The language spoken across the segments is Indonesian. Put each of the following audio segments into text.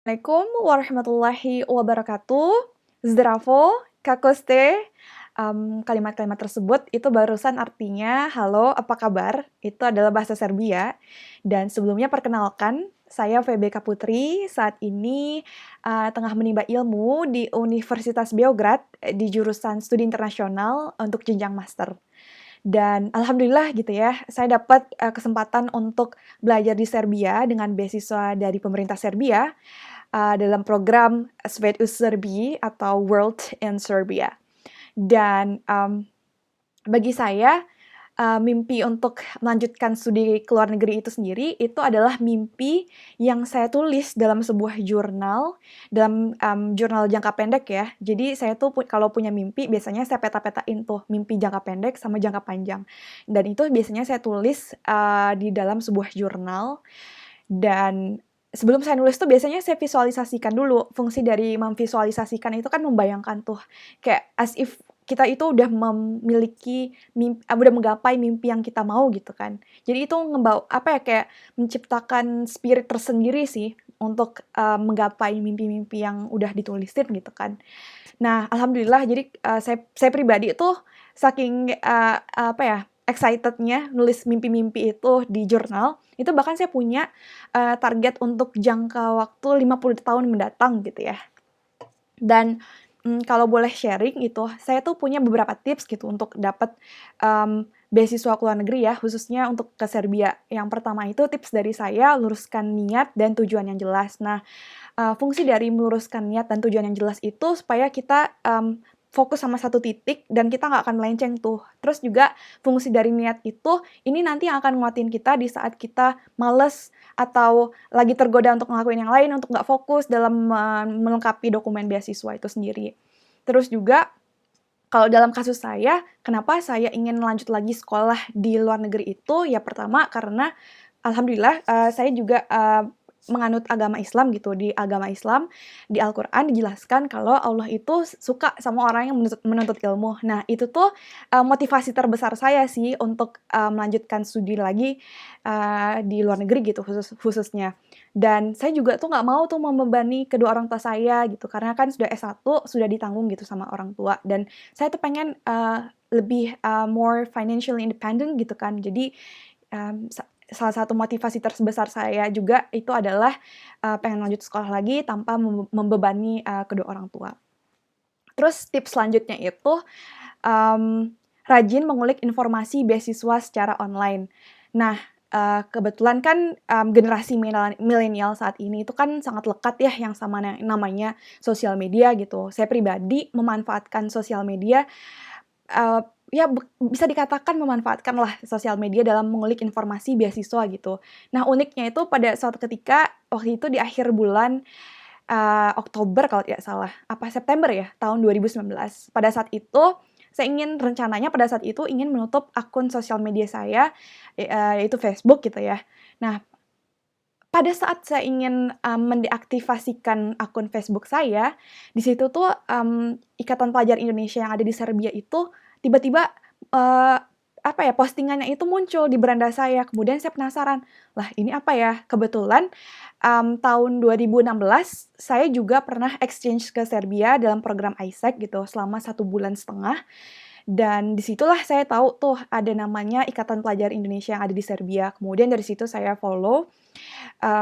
Assalamualaikum warahmatullahi wabarakatuh. Zdravo, kako ste? Kalimat-kalimat tersebut itu barusan artinya, "Halo, apa kabar?" Itu adalah bahasa Serbia. Dan sebelumnya perkenalkan, saya Vebeka Putri, saat ini, tengah menimba ilmu di Universitas Beograd, di jurusan Studi Internasional untuk jenjang master. Dan alhamdulillah gitu ya, saya dapat, kesempatan untuk belajar di Serbia dengan beasiswa dari pemerintah Serbia, dalam program Svet u Srbiji atau World in Serbia. Dan, bagi saya, mimpi untuk melanjutkan studi ke luar negeri itu sendiri, itu adalah mimpi yang saya tulis dalam sebuah jurnal, dalam, jurnal jangka pendek ya. Jadi saya tuh kalau punya mimpi biasanya saya peta-petain tuh, mimpi jangka pendek sama jangka panjang. Dan itu biasanya saya tulis, di dalam sebuah jurnal, dan sebelum saya nulis tuh biasanya saya visualisasikan dulu. Fungsi dari memvisualisasikan itu kan membayangkan tuh, kayak as if kita itu udah memiliki udah menggapai mimpi yang kita mau gitu kan. Jadi itu apa ya, kayak menciptakan spirit tersendiri sih untuk, menggapai mimpi-mimpi yang udah ditulisin gitu kan. Nah, alhamdulillah jadi, saya pribadi tuh saking, apa ya, excited-nya nulis mimpi-mimpi itu di jurnal, itu bahkan saya punya, target untuk jangka waktu 50 tahun mendatang gitu ya. Dan, kalau boleh sharing gitu, saya tuh punya beberapa tips gitu untuk dapat, beasiswa ke luar negeri ya, khususnya untuk ke Serbia. Yang pertama itu tips dari saya, luruskan niat dan tujuan yang jelas. Nah, fungsi dari meluruskan niat dan tujuan yang jelas itu supaya kita, fokus sama satu titik dan kita nggak akan melenceng tuh. Terus juga fungsi dari niat itu, ini nanti yang akan nguatin kita di saat kita males atau lagi tergoda untuk ngelakuin yang lain, untuk nggak fokus dalam melengkapi dokumen beasiswa itu sendiri. Terus juga, kalau dalam kasus saya, kenapa saya ingin lanjut lagi sekolah di luar negeri itu, ya pertama karena alhamdulillah, saya juga, menganut agama Islam gitu. Di agama Islam, di Al-Qur'an dijelaskan kalau Allah itu suka sama orang yang menuntut ilmu. Nah, itu tuh, motivasi terbesar saya sih untuk, melanjutkan studi lagi, di luar negeri gitu khususnya. Dan saya juga tuh nggak mau tuh membebani kedua orang tua saya gitu, karena kan sudah S1, sudah ditanggung gitu sama orang tua. Dan saya tuh pengen, lebih, more financially independent gitu kan. Jadi, salah satu motivasi terbesar saya juga itu adalah, pengen lanjut sekolah lagi tanpa membebani, kedua orang tua. Terus tips selanjutnya itu, rajin mengulik informasi beasiswa secara online. Nah, kebetulan kan, generasi milenial saat ini itu kan sangat lekat ya yang sama namanya sosial media gitu. Saya pribadi memanfaatkan sosial media, Eee, ya bisa dikatakan memanfaatkanlah sosial media dalam mengulik informasi beasiswa gitu. Nah, uniknya itu pada suatu ketika, waktu itu di akhir bulan, Oktober kalau tidak salah, apa September ya, tahun 2019. Pada saat itu, rencananya pada saat itu ingin menutup akun sosial media saya, yaitu Facebook gitu ya. Nah, pada saat saya ingin, mendeaktifasikan akun Facebook saya, di situ tuh, Ikatan Pelajar Indonesia yang ada di Serbia itu tiba-tiba, eee, apa ya, postingannya itu muncul di beranda saya. Kemudian saya penasaran, "Lah ini apa ya?" Kebetulan, tahun 2016 saya juga pernah exchange ke Serbia dalam program ISEC gitu selama 1,5 bulan. Dan disitulah saya tahu tuh ada namanya Ikatan Pelajar Indonesia yang ada di Serbia. Kemudian dari situ saya follow,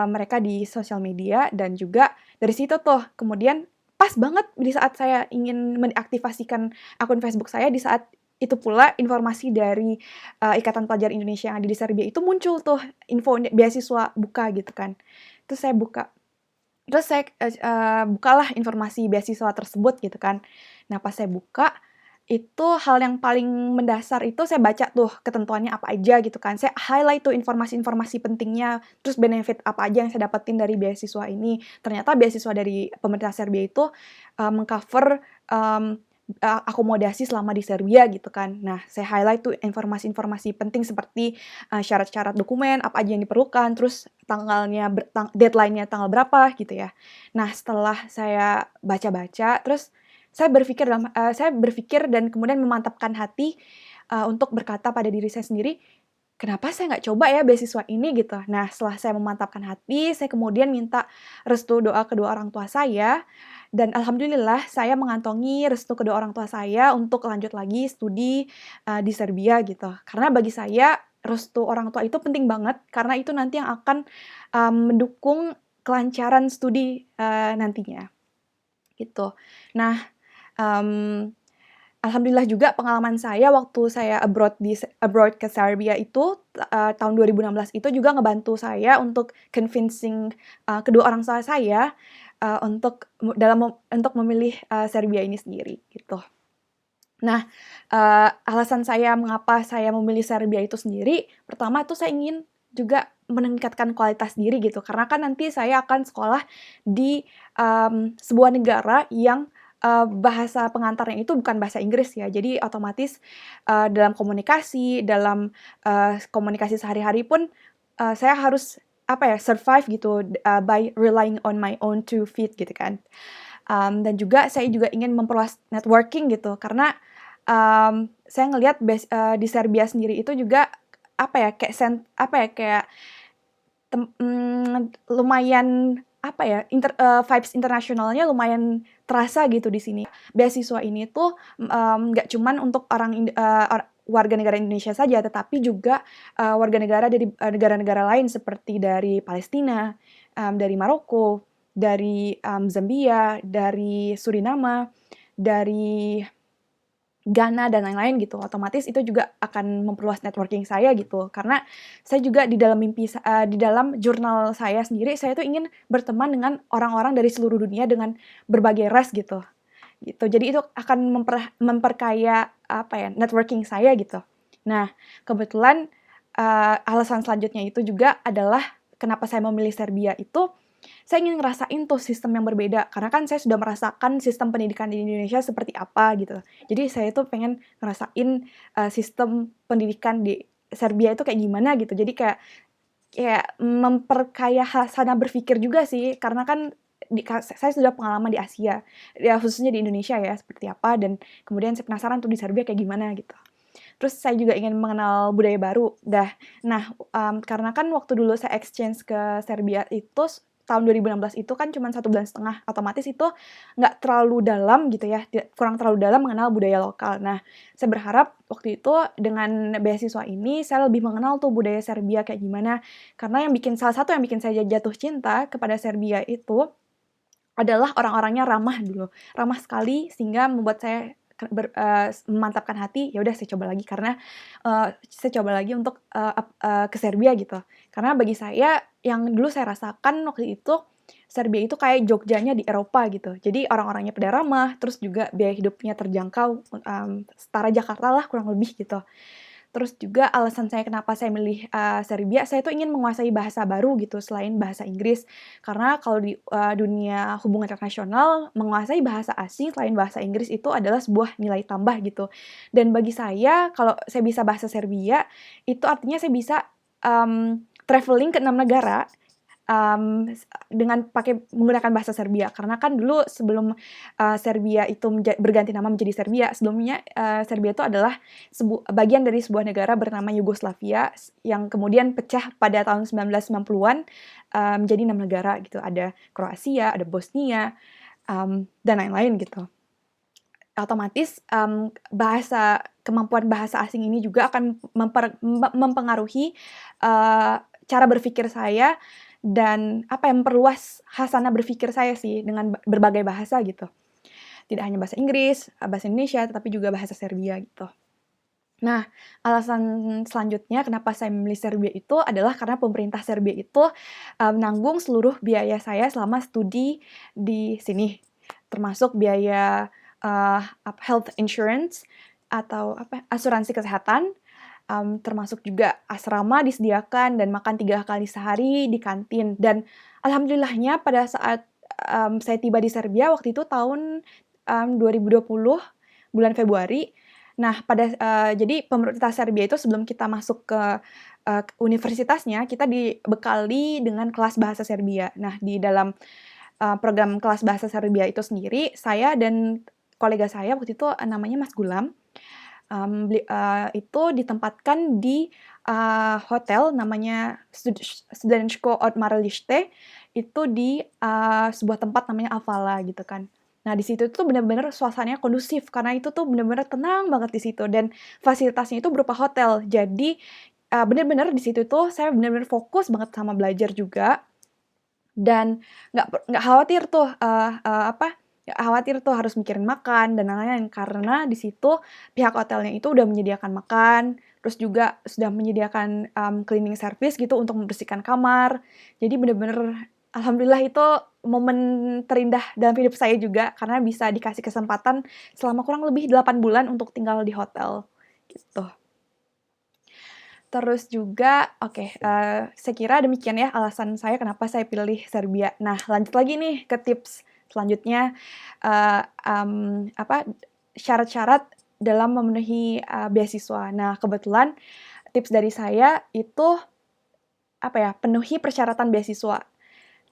mereka di sosial media dan juga dari situ tuh kemudian pas banget di saat saya ingin mendeaktifasikan akun Facebook saya, di saat itu pula informasi dari, Ikatan Pelajar Indonesia yang ada di Serbia itu muncul tuh info beasiswa buka gitu kan. Terus saya buka, terus saya, bukalah informasi beasiswa tersebut gitu kan. Nah pas saya buka, itu hal yang paling mendasar itu saya baca tuh ketentuannya apa aja gitu kan. Saya highlight tuh informasi-informasi pentingnya, terus benefit apa aja yang saya dapetin dari beasiswa ini. Ternyata beasiswa dari pemerintah Serbia itu, meng-cover, akomodasi selama di Serbia gitu kan. Nah, saya highlight tuh informasi-informasi penting seperti, syarat-syarat dokumen, apa aja yang diperlukan, terus deadline-nya tanggal berapa gitu ya. Nah, setelah saya baca-baca, terus saya berpikir dan kemudian memantapkan hati, untuk berkata pada diri saya sendiri, kenapa saya nggak coba ya beasiswa ini gitu. Nah, setelah saya memantapkan hati, saya kemudian minta restu doa kedua orang tua saya, dan alhamdulillah saya mengantongi restu kedua orang tua saya untuk lanjut lagi studi, di Serbia gitu. Karena bagi saya restu orang tua itu penting banget, karena itu nanti yang akan, mendukung kelancaran studi, nantinya, gitu. Nah, mmm alhamdulillah juga pengalaman saya waktu saya abroad ke Serbia itu, tahun 2016 itu juga ngebantu saya untuk convincing, kedua orang tua saya, untuk memilih, Serbia ini sendiri, gitu. Nah, alasan saya mengapa saya memilih Serbia itu sendiri, pertama tuh saya ingin juga meningkatkan kualitas diri gitu, karena kan nanti saya akan sekolah di, sebuah negara yang, bahasa pengantarnya itu bukan bahasa Inggris ya. Jadi otomatis, dalam komunikasi sehari-hari pun, saya harus, apa ya, survive gitu, by relying on my own 2 feet gitu kan. Dan juga saya juga ingin memperluas networking gitu, karena, saya ngelihat di Serbia sendiri itu juga, apa ya, kayak lumayan, apa ya, vibes internasionalnya lumayan terasa gitu di sini. Beasiswa ini tuh, nggak cuman untuk warga negara Indonesia saja, tetapi juga, warga negara dari, negara-negara lain seperti dari Palestina, dari Maroko, dari, Zambia, dari Suriname, dari Ghana dan lain-lain gitu. Otomatis itu juga akan memperluas networking saya gitu. Karena saya juga di dalam jurnal saya sendiri, saya tuh ingin berteman dengan orang-orang dari seluruh dunia dengan berbagai ras gitu, gitu. Jadi itu akan memperkaya, apa ya, networking saya gitu. Nah, kebetulan, alasan selanjutnya itu juga adalah kenapa saya memilih Serbia itu, saya ingin ngerasain tuh sistem yang berbeda, karena kan saya sudah merasakan sistem pendidikan di Indonesia seperti apa gitu. Jadi saya tuh pengen ngerasain, sistem pendidikan di Serbia itu kayak gimana gitu. Jadi kayak kayak memperkaya hasanah berpikir juga sih, karena kan saya sudah pengalaman di Asia, ya khususnya di Indonesia ya, seperti apa, dan kemudian saya penasaran tuh di Serbia kayak gimana gitu. Terus saya juga ingin mengenal budaya baru. Nah, karena kan waktu dulu saya exchange ke Serbia itu tahun 2016 itu kan cuma 1,5 bulan, otomatis itu nggak terlalu dalam gitu ya, kurang terlalu dalam mengenal budaya lokal. Nah, saya berharap waktu itu dengan beasiswa ini saya lebih mengenal tuh budaya Serbia kayak gimana, karena salah satu yang bikin saya jatuh cinta kepada Serbia itu adalah orang-orangnya ramah dulu, ramah sekali sehingga membuat saya memantapkan hati, ya udah saya coba lagi karena, saya coba lagi untuk, ke Serbia gitu. Karena bagi saya yang dulu saya rasakan waktu itu, Serbia itu kayak Jogjanya di Eropa gitu. Jadi orang-orangnya pada ramah, terus juga biaya hidupnya terjangkau, setara Jakarta lah kurang lebih gitu. Terus juga alasan saya kenapa saya milih, Serbia, saya tuh ingin menguasai bahasa baru gitu selain bahasa Inggris. Karena kalau di, dunia hubungan internasional, menguasai bahasa asing selain bahasa Inggris itu adalah sebuah nilai tambah gitu. Dan bagi saya, kalau saya bisa bahasa Serbia, itu artinya saya bisa, travelling ke 6 negara, dengan menggunakan bahasa Serbia. Karena kan dulu sebelum, Serbia itu berganti nama menjadi Serbia, sebelumnya, Serbia itu adalah bagian dari sebuah negara bernama Yugoslavia yang kemudian pecah pada tahun 1990-an, menjadi 6 negara gitu. Ada Kroasia, ada Bosnia, dan lain-lain gitu. Otomatis, kemampuan bahasa asing ini juga akan mempengaruhi, cara berpikir saya dan, apa ya, memperluas hasanah berpikir saya sih dengan berbagai bahasa gitu. Tidak hanya bahasa Inggris, bahasa Indonesia, tetapi juga bahasa Serbia gitu. Nah, alasan selanjutnya kenapa saya memilih Serbia itu adalah karena pemerintah Serbia itu, menanggung seluruh biaya saya selama studi di sini. Termasuk biaya, health insurance atau asuransi kesehatan, termasuk juga asrama disediakan dan makan 3 kali sehari di kantin. Dan alhamdulillahnya pada saat, saya tiba di Serbia waktu itu tahun, 2020 bulan Februari. Nah, jadi pemerintah Serbia itu sebelum kita masuk ke, universitasnya, kita dibekali dengan kelas bahasa Serbia. Nah, di dalam, program kelas bahasa Serbia itu sendiri, saya dan kolega saya waktu itu, namanya Mas Gulam, Itu ditempatkan di hotel namanya Studensko Oddmareliste, itu di sebuah tempat namanya Avala gitu kan. Nah, di situ tuh bener-bener suasananya kondusif karena itu tuh bener-bener tenang banget di situ dan fasilitasnya itu berupa hotel. Jadi, bener-bener di situ tuh saya bener-bener fokus banget sama belajar juga dan nggak khawatir tuh, nggak khawatir tuh harus mikirin makan dan lain-lain, karena di situ pihak hotelnya itu udah menyediakan makan, terus juga sudah menyediakan, cleaning service gitu untuk membersihkan kamar. Jadi bener-bener alhamdulillah itu momen terindah dalam hidup saya juga, karena bisa dikasih kesempatan selama kurang lebih 8 bulan untuk tinggal di hotel, gitu. Terus juga saya kira demikian ya alasan saya kenapa saya pilih Serbia. Nah, lanjut lagi nih ke tips selanjutnya, syarat-syarat dalam memenuhi, beasiswa. Nah, kebetulan tips dari saya itu, penuhi persyaratan beasiswa.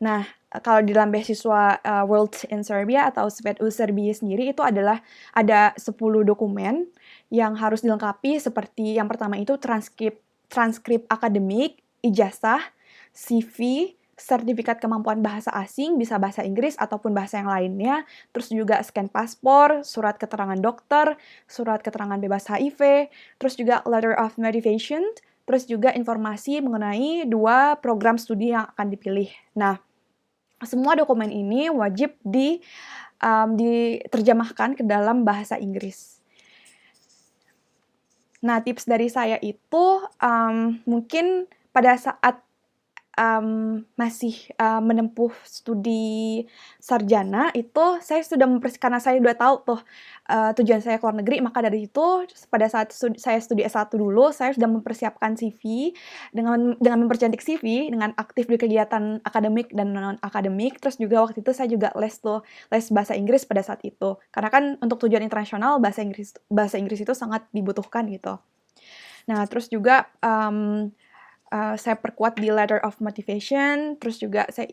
Nah, kalau di dalam beasiswa, World in Serbia atau Svet u Serbia sendiri itu adalah ada 10 dokumen yang harus dilengkapi seperti yang pertama itu transkrip akademik, ijazah, CV, sertifikat kemampuan bahasa asing, bisa bahasa Inggris ataupun bahasa yang lainnya, terus juga scan paspor, surat keterangan dokter, surat keterangan bebas HIV, terus juga letter of motivation, terus juga informasi mengenai 2 program studi yang akan dipilih. Nah, semua dokumen ini wajib diterjemahkan ke dalam bahasa Inggris. Nah, tips dari saya itu, mungkin pada saat, masih, menempuh studi sarjana itu saya sudah karena saya udah tahu tuh, tujuan saya ke luar negeri, maka dari itu pada saat saya studi S1 dulu, saya sudah mempersiapkan CV dengan mempercantik CV, dengan aktif di kegiatan akademik dan non-akademik, terus juga waktu itu saya juga les bahasa Inggris pada saat itu. Karena kan untuk tujuan internasional bahasa Inggris itu sangat dibutuhkan gitu. Nah, terus juga, saya perkuat di letter of motivation, terus juga saya,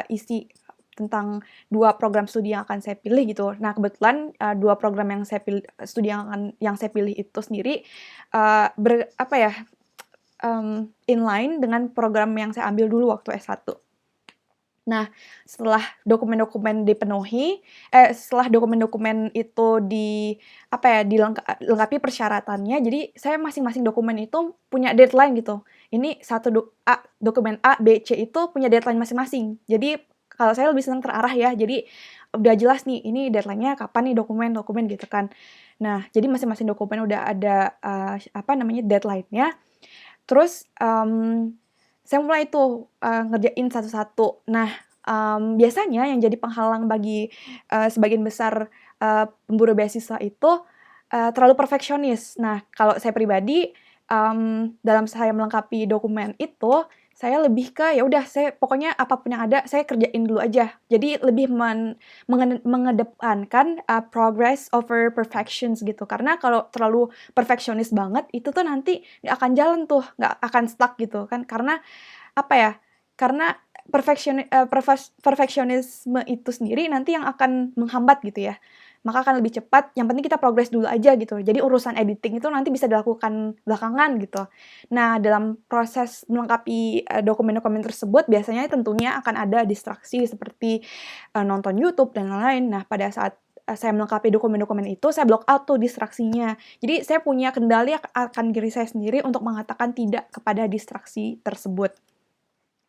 isi tentang 2 program studi yang akan saya pilih gitu. Nah, kebetulan, 2 program yang saya pilih yang saya pilih itu sendiri, inline dengan program yang saya ambil dulu waktu S1. Nah, setelah dokumen-dokumen setelah dokumen-dokumen itu dilengkapi persyaratannya, jadi saya masing-masing dokumen itu punya deadline gitu. Ini dokumen A, B, C itu punya deadline masing-masing. Jadi, kalau saya lebih senang terarah ya, jadi udah jelas nih, ini deadline-nya kapan nih dokumen gitu kan. Nah, jadi masing-masing dokumen udah ada, deadline-nya. Terus, saya mulai tuh, ngerjain satu-satu. Nah, biasanya yang jadi penghalang bagi, sebagian besar, pemburu beasiswa itu, terlalu perfeksionis. Nah, kalau saya pribadi, dalam saya melengkapi dokumen itu, saya lebih ke, ya udah saya pokoknya apapun yang ada, saya kerjain dulu aja. Jadi lebih mengedepankan, progress over perfections gitu. Karena kalau terlalu perfeksionis banget, itu tuh nanti nggak akan jalan tuh, nggak akan stuck gitu kan. Karena perfeksionisme itu sendiri nanti yang akan menghambat gitu ya. Maka akan lebih cepat, yang penting kita progress dulu aja gitu. Jadi urusan editing itu nanti bisa dilakukan belakangan gitu. Nah, dalam proses melengkapi, dokumen-dokumen tersebut biasanya tentunya akan ada distraksi seperti, nonton YouTube dan lain-lain. Nah, pada saat, saya melengkapi dokumen-dokumen itu, saya block out tuh distraksinya. Jadi saya punya kendali akan diri saya sendiri untuk mengatakan tidak kepada distraksi tersebut.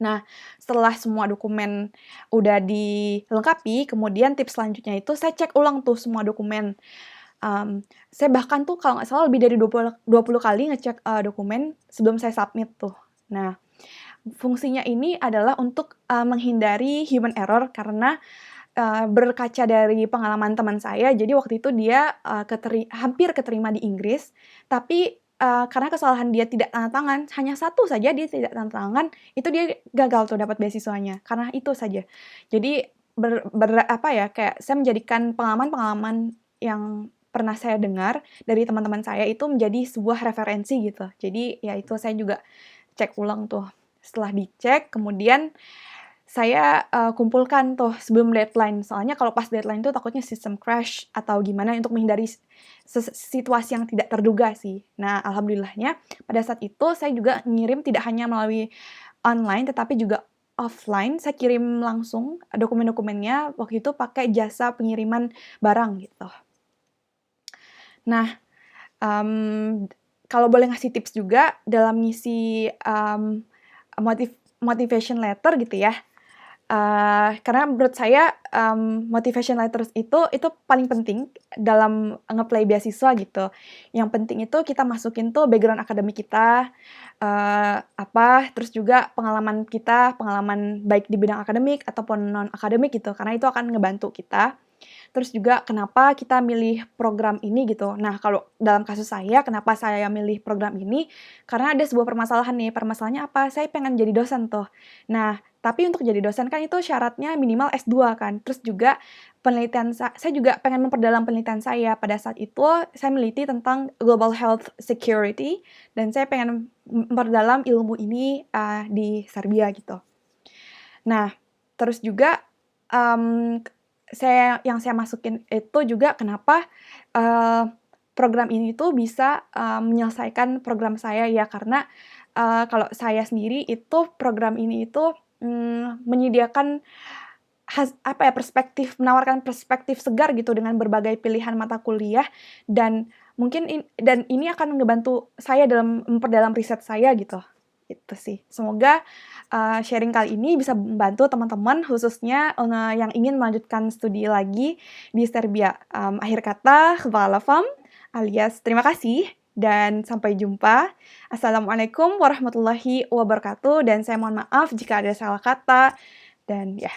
Nah, setelah semua dokumen udah dilengkapi, kemudian tips selanjutnya itu saya cek ulang tuh semua dokumen. Saya bahkan tuh kalau nggak salah lebih dari 20 kali ngecek, dokumen sebelum saya submit tuh. Nah, fungsinya ini adalah untuk, menghindari human error karena, berkaca dari pengalaman teman saya, jadi waktu itu dia, hampir keterima di Inggris, tapi, karena kesalahan dia tidak tanda tangan, hanya satu saja dia tidak tanda tangan, itu dia gagal tuh dapat beasiswanya, karena itu saja. Jadi kayak saya menjadikan pengalaman-pengalaman yang pernah saya dengar dari teman-teman saya itu menjadi sebuah referensi gitu. Jadi ya itu saya juga cek ulang tuh. Setelah dicek, kemudian saya, kumpulkan tuh sebelum deadline. Soalnya kalau pas deadline tuh takutnya sistem crash atau gimana untuk menghindari situasi yang tidak terduga sih. Nah, alhamdulillahnya pada saat itu saya juga ngirim tidak hanya melalui online tetapi juga offline. Saya kirim langsung dokumen-dokumennya waktu itu pakai jasa pengiriman barang gitu. Nah, kalau boleh ngasih tips juga dalam ngisi, motivation letter gitu ya, karena menurut saya, motivation letters itu paling penting dalam nge-apply beasiswa gitu. Yang penting itu kita masukin tuh background akademik kita, terus juga pengalaman kita, pengalaman baik di bidang akademik ataupun non akademik gitu, karena itu akan ngebantu kita. Terus juga kenapa kita milih program ini gitu. Nah, kalau dalam kasus saya, kenapa saya milih program ini, karena ada sebuah permasalahan nih, permasalahannya apa, saya pengen jadi dosen tuh. Nah, tapi untuk jadi dosen kan itu syaratnya minimal S2 kan, terus juga penelitian saya juga pengen memperdalam penelitian saya. Pada saat itu saya meneliti tentang global health security dan saya pengen memperdalam ilmu ini, di Serbia gitu. Nah, terus juga, yang saya masukin itu juga kenapa, program ini tuh bisa, menyelesaikan program saya ya karena, kalau saya sendiri itu program ini itu, menyediakan menawarkan perspektif segar gitu dengan berbagai pilihan mata kuliah dan mungkin dan ini akan ngebantu saya dalam memperdalam riset saya gitu. Itu sih. Semoga, sharing kali ini bisa membantu teman-teman khususnya, yang ingin melanjutkan studi lagi di Serbia. Akhir kata, hvala vam, alias terima kasih dan sampai jumpa. Assalamualaikum warahmatullahi wabarakatuh dan saya mohon maaf jika ada salah kata dan ya.